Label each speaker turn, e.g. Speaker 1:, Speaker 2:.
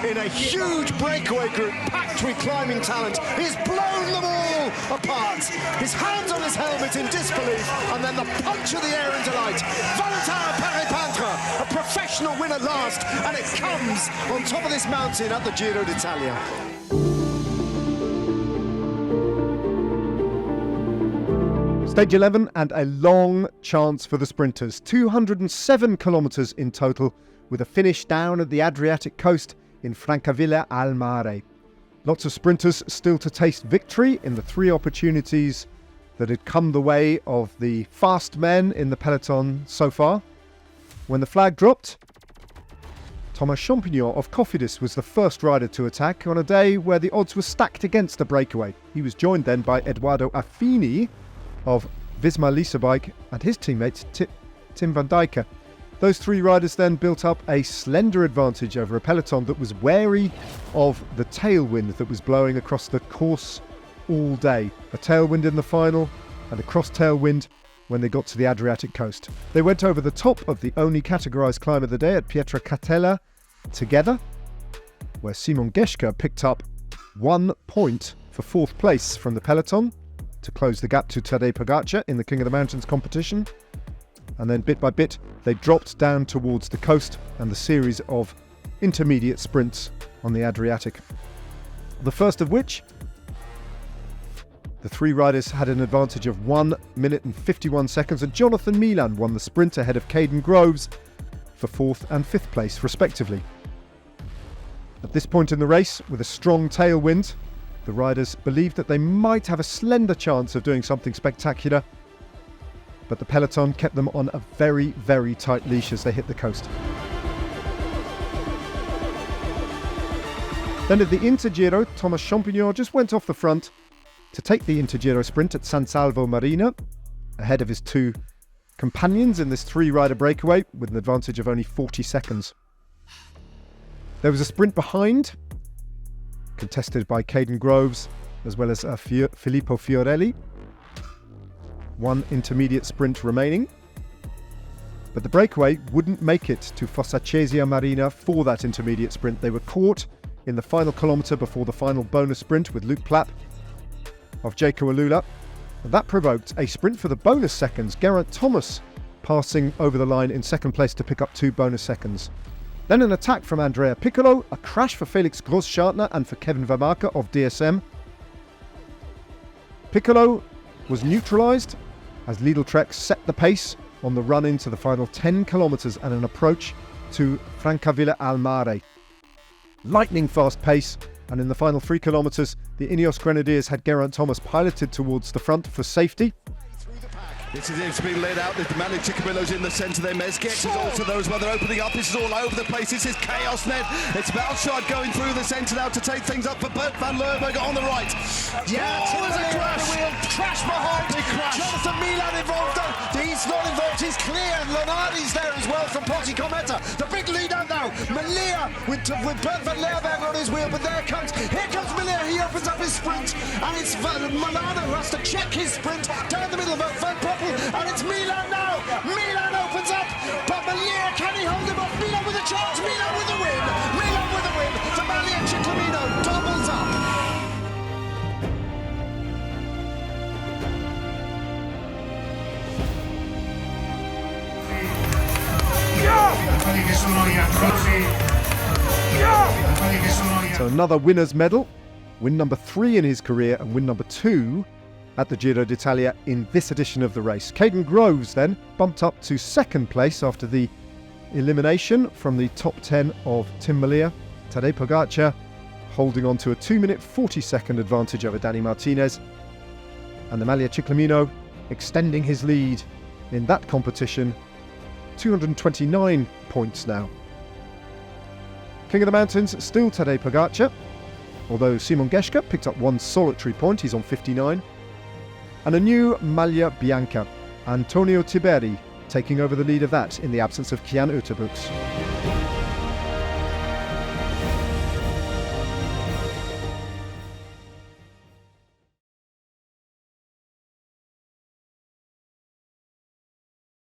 Speaker 1: in a huge breakaway group packed with climbing talent. He's blown them all apart. His hands on his helmet in disbelief, and then the punch of the air in delight. Valentin Paré-Peintre, a professional win at last, and it comes on top of this mountain at the Giro d'Italia.
Speaker 2: Stage 11 and a long chance for the sprinters. 207 kilometres in total, with a finish down at the Adriatic coast in Francavilla al Mare. Lots of sprinters still to taste victory in the three opportunities that had come the way of the fast men in the peloton so far. When the flag dropped, Thomas Champignon of Cofidis was the first rider to attack on a day where the odds were stacked against a breakaway. He was joined then by Edoardo Affini of Visma Lease Bike and his teammate Tim van Dijken. Those three riders then built up a slender advantage over a peloton that was wary of the tailwind that was blowing across the course all day. A tailwind in the final and a cross tailwind when they got to the Adriatic coast. They went over the top of the only categorised climb of the day at Pietra Catella together, where Simon Geschke picked up 1 point for fourth place from the peloton to close the gap to Tadej Pogacar in the King of the Mountains competition. And then bit by bit, they dropped down towards the coast and the series of intermediate sprints on the Adriatic. The first of which, the three riders had an advantage of 1 minute and 51 seconds, and Jonathan Milan won the sprint ahead of Caden Groves for 4th and 5th place, respectively. At this point in the race, with a strong tailwind, the riders believed that they might have a slender chance of doing something spectacular, but the peloton kept them on a very, very tight leash as they hit the coast. Then at the Intergiro, Thomas Champignon just went off the front to take the Intergiro sprint at San Salvo Marina, ahead of his two companions in this three-rider breakaway with an advantage of only 40 seconds. There was a sprint behind, contested by Caden Groves as well as Filippo Fiorelli. One intermediate sprint remaining, but the breakaway wouldn't make it to Fossa Cesia Marina for that intermediate sprint. They were caught in the final kilometre before the final bonus sprint with Luke Plapp of Jaco Alula. And that provoked a sprint for the bonus seconds, Geraint Thomas passing over the line in second place to pick up 2 bonus seconds. Then an attack from Andrea Piccolo, a crash for Felix Großschartner and for Kevin Vermaker of DSM. Piccolo was neutralised as Lidl Trek set the pace on the run into the final 10 kilometres and an approach to Francavilla al Mare. Lightning fast pace, and in the final 3 kilometres, the Ineos Grenadiers had Geraint Thomas piloted towards the front for safety.
Speaker 3: This is it's been led out. The Manuel Chicamillo's in the centre there. Mezgex is also there as well. They're opening up. This is all over the place. This is chaos net. It's Valchard going through the centre now to take things up for Bert van Lerberg on the right.
Speaker 1: Yeah,
Speaker 3: there's a crash.
Speaker 1: Crash behind.
Speaker 3: Big crash.
Speaker 1: Jonathan Milan involved. He's not involved. He's clear. Lonardi's there as well from Ponte Cometa. The big lead out now. Malia with Bert van Lerberg on his wheel, but here comes Malia. He opens up his sprint, and it's Milano who has to check his sprint down the middle of Van Poppel. And it's Milan now. Milan opens up, but Malia, can he hold him off? Milan with a chance. Milan with the win. Milan with the win. So Malia Chiclamino doubles up.
Speaker 2: So another winner's medal, win number 3 in his career and win number 2 at the Giro d'Italia in this edition of the race. Caden Groves then bumped up to second place after the elimination from the top 10 of Tim Malia. Tadej Pogacar holding on to a 2 minute 40 second advantage over Dani Martinez, and the Malia Ciclamino extending his lead in that competition, 229 points now. King of the Mountains still Tadej Pogacar, although Simon Geschke picked up 1 solitary point, he's on 59. And a new Maglia Bianca, Antonio Tiberi taking over the lead of that in the absence of Kian Uterbrooks.